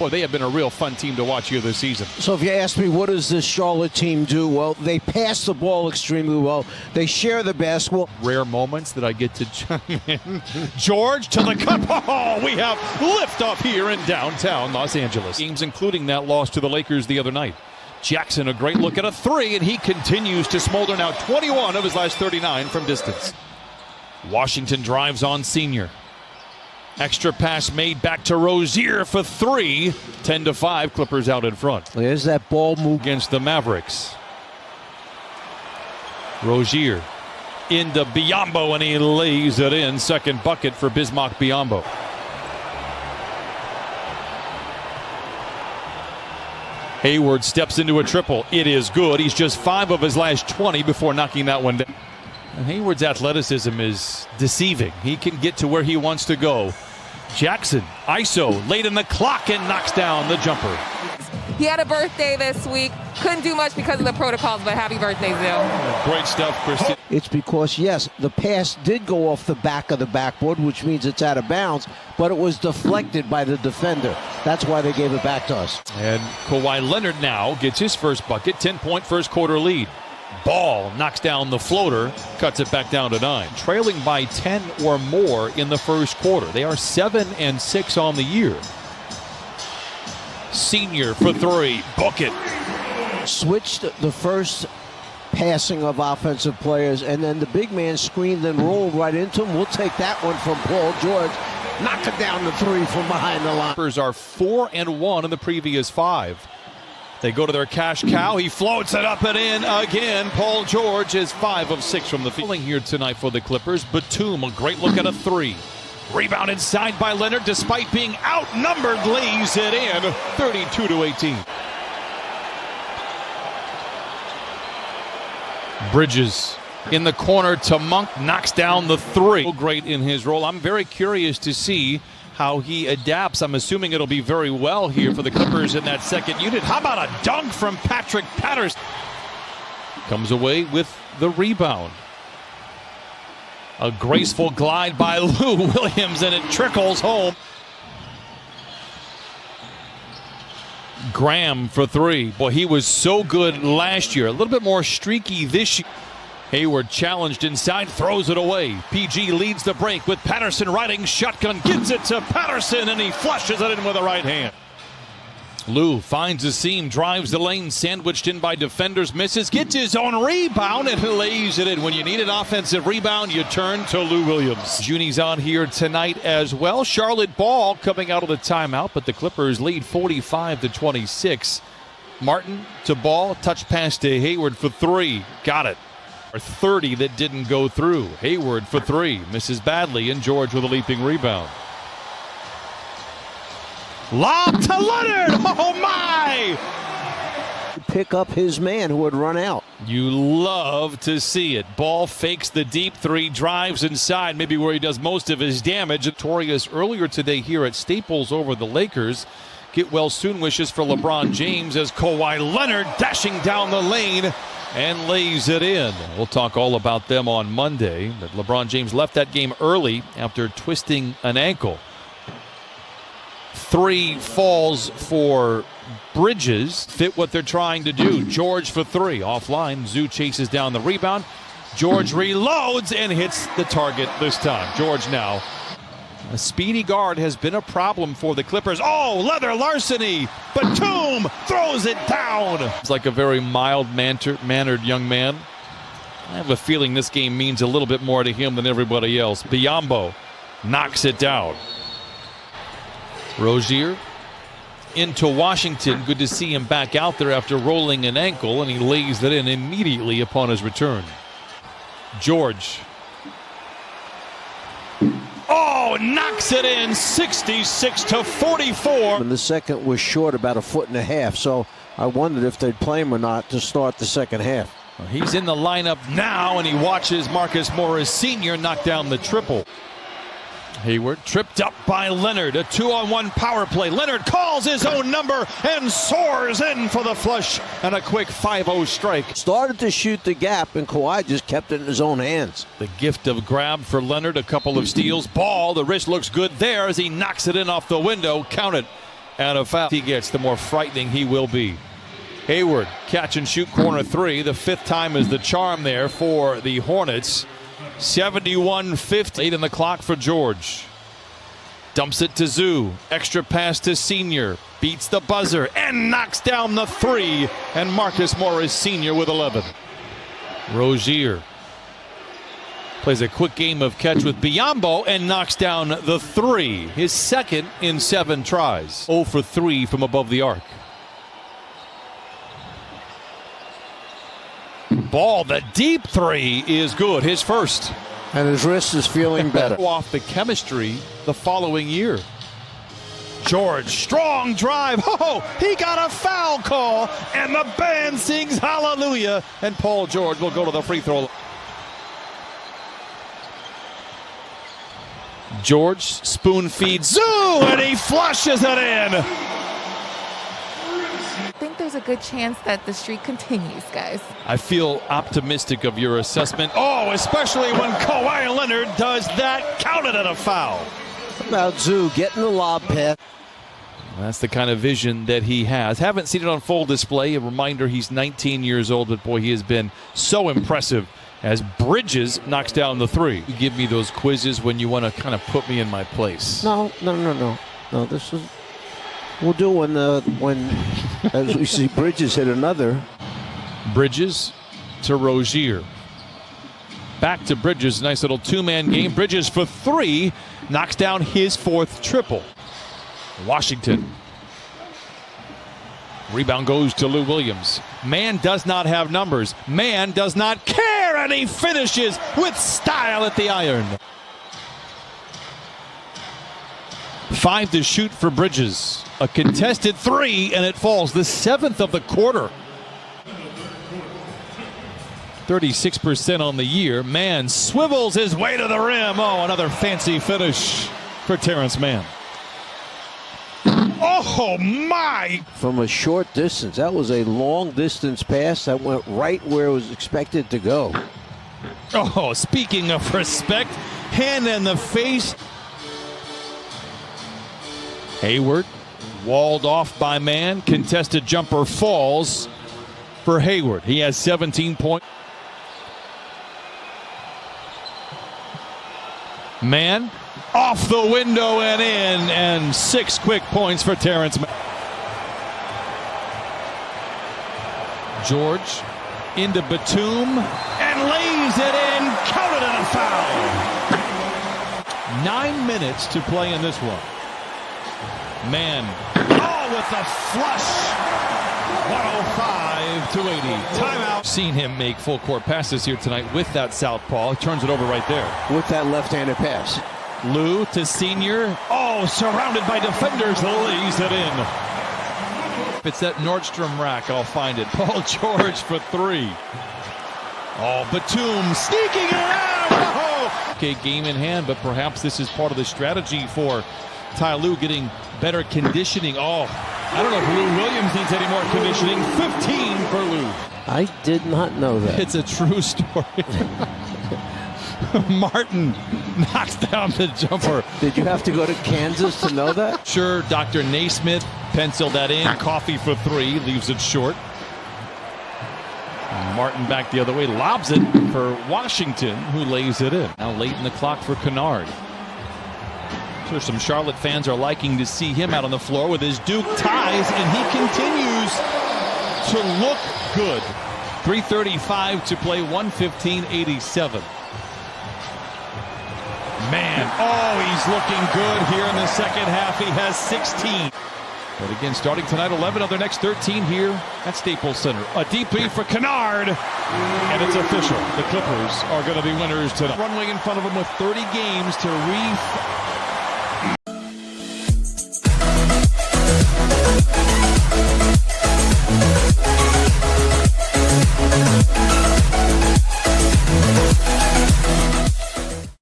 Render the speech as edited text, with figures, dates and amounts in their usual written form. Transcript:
Boy, they have been a real fun team to watch here this season. So if you ask me, what does this Charlotte team do? Well, they pass the ball extremely well. They share the basketball. Rare moments that I get to chime in. George to the cup. Oh, we have liftoff here in downtown Los Angeles. Games including that loss to the Lakers the other night. Jackson, a great look at a three, and he continues to smolder now. 21 of his last 39 from distance. Washington drives on Senior. Extra pass made back to Rozier for three. 10-5, Clippers out in front. There's that ball move against the Mavericks. Rozier into Biyombo, and he lays it in. Second bucket for Bismack Biyombo. Hayward steps into a triple. It is good. He's just 5 of his last 20 before knocking that one down. And Hayward's athleticism is deceiving. He can get to where he wants to go. Jackson, ISO, late in the clock, and knocks down the jumper. He had a birthday this week. Couldn't do much because of the protocols, but happy birthday, Zil. Great stuff, Christian. It's because, yes, the pass did go off the back of the backboard, which means it's out of bounds, but it was deflected by the defender. That's why they gave it back to us. And Kawhi Leonard now gets his first bucket, 10-point first quarter lead. Ball knocks down the floater, cuts it back down to 9. Trailing by 10 or more in the first quarter. They are 7-6 on the year. Senior for three, book it. Switched the first passing of offensive players, and then the big man screened and rolled right into him. We'll take that one from Paul George. Knock it down the three from behind the line. Clippers are 4-1 in the previous 5. They go to their cash cow. He floats it up and in again. Paul George is 5 of 6 from the field. Here tonight for the Clippers. Batum, a great look at a three. Rebound inside by Leonard, despite being outnumbered, lays it in. 32-18. Bridges in the corner to Monk, knocks down the three. Great in his role. I'm very curious to see how he adapts. I'm assuming it'll be very well here for the Clippers in that second unit. How about a dunk from Patrick Patterson? Comes away with the rebound. A graceful glide by Lou Williams, and it trickles home. Graham for three. Boy, he was so good last year. A little bit more streaky this year. Hayward challenged inside, throws it away. PG leads the break with Patterson riding shotgun, gives it to Patterson, and he flushes it in with the right hand. Lou finds a seam, drives the lane, sandwiched in by defenders, misses, gets his own rebound, and lays it in. When you need an offensive rebound, you turn to Lou Williams. Junie's on here tonight as well. Charlotte ball coming out of the timeout, but the Clippers lead 45-26. Martin to ball, touch pass to Hayward for three. Got it. 30 that didn't go through. Hayward for three, misses badly, and George with a leaping rebound. Lob to Leonard! Oh my! Pick up his man who had run out. You love to see it. Ball fakes the deep three, drives inside, maybe where he does most of his damage. Victorious earlier today here at Staples over the Lakers. Get well soon wishes for LeBron James as Kawhi Leonard dashing down the lane and lays it in. We'll talk all about them on Monday. But LeBron James left that game early after twisting an ankle. Three falls for Bridges. Fit what they're trying to do. George for three. Offline. Zoo chases down the rebound. George reloads and hits the target this time. George now. A speedy guard has been a problem for the Clippers. Oh, leather larceny. Batum throws it down. It's like a very mild-mannered young man. I have a feeling this game means a little bit more to him than everybody else. Biyombo knocks it down. Rozier into Washington. Good to see him back out there after rolling an ankle, and he lays it in immediately upon his return. George. Oh, knocks it in, 66-44. And the second was short about 1.5 feet, so I wondered if they'd play him or not to start the second half. Well, he's in the lineup now, and he watches Marcus Morris Sr. knock down the triple. Hayward tripped up by Leonard. A 2-on-1 power play. Leonard calls his own number and soars in for the flush and a quick 5-0 strike. Started to shoot the gap, and Kawhi just kept it in his own hands. The gift of grab for Leonard. A couple of steals. Ball. The wrist looks good there as he knocks it in off the window. Count it. and a foul he gets, the more frightening he will be. Hayward, catch and shoot corner three. The fifth time is the charm there for the Hornets. 71-50. 8 in the clock for George. Dumps it to Zoo. Extra pass to Senior. Beats the buzzer and knocks down the three. And Marcus Morris Senior with 11. Rozier plays a quick game of catch with Biyombo and knocks down the three. His second in 7 tries. 0 for 3 from above the arc. Ball, the deep three is good, his first. And his wrist is feeling better. Off the chemistry the following year. George, strong drive. Oh, he got a foul call, and the band sings hallelujah. And Paul George will go to the free throw. George spoon feeds Zoo, and he flushes it in. I think there's a good chance that the streak continues, guys. I feel optimistic of your assessment. Oh, especially when Kawhi Leonard does that, counted at a foul. How about Zoo getting the lob pass? That's the kind of vision that he has. Haven't seen it on full display. A reminder, he's 19 years old, but boy, he has been so impressive as Bridges knocks down the three. You give me those quizzes when you want to kind of put me in my place. No. This is. We'll do when as we see Bridges hit another. Bridges to Rozier. Back to Bridges. Nice little two-man game. Bridges for three. Knocks down his fourth triple. Washington. Rebound goes to Lou Williams. Man does not have numbers. Man does not care, and he finishes with style at the iron. 5 to shoot for Bridges. A contested three, and it falls. The 7th of the quarter. 36% on the year. Mann swivels his way to the rim. Oh, another fancy finish for Terrence Mann. Oh, my! From a short distance. That was a long distance pass that went right where it was expected to go. Oh, speaking of respect, hand in the face. Hayward, walled off by Mann. Contested jumper falls for Hayward. He has 17 points. Mann off the window and in, and 6 quick points for Terrence Mann. George into Batum and lays it in, counted and a foul. 9 minutes to play in this one. Mann, with the flush. 105 to 80. Timeout. Seen him make full court passes here tonight with that southpaw. Turns it over right there. With that left-handed pass. Lou to Senior. Oh, surrounded by defenders. Lays it in. If it's that Nordstrom rack, I'll find it. Paul George for three. Oh, Batum sneaking around. Oh. Okay, game in hand, but perhaps this is part of the strategy for Ty Lue getting better conditioning. Oh, I don't know if Lou Williams needs any more conditioning. 15 for Lou. I did not know that. It's a true story. Martin knocks down the jumper. Did you have to go to Kansas to know that? Sure, Dr. Naismith penciled that in. Coffee for three, leaves it short. Martin back the other way, lobs it for Washington, who lays it in. Now late in the clock for Kennard. Sure, some Charlotte fans are liking to see him out on the floor with his Duke ties, and he continues to look good. 3:35 to play, 115-87. Man, oh, he's looking good here in the second half. He has 16. But again, starting tonight, 11 of their next 13 here at Staples Center. A deep three for Kennard, and it's official. The Clippers are going to be winners tonight. Runway in front of them with 30 games to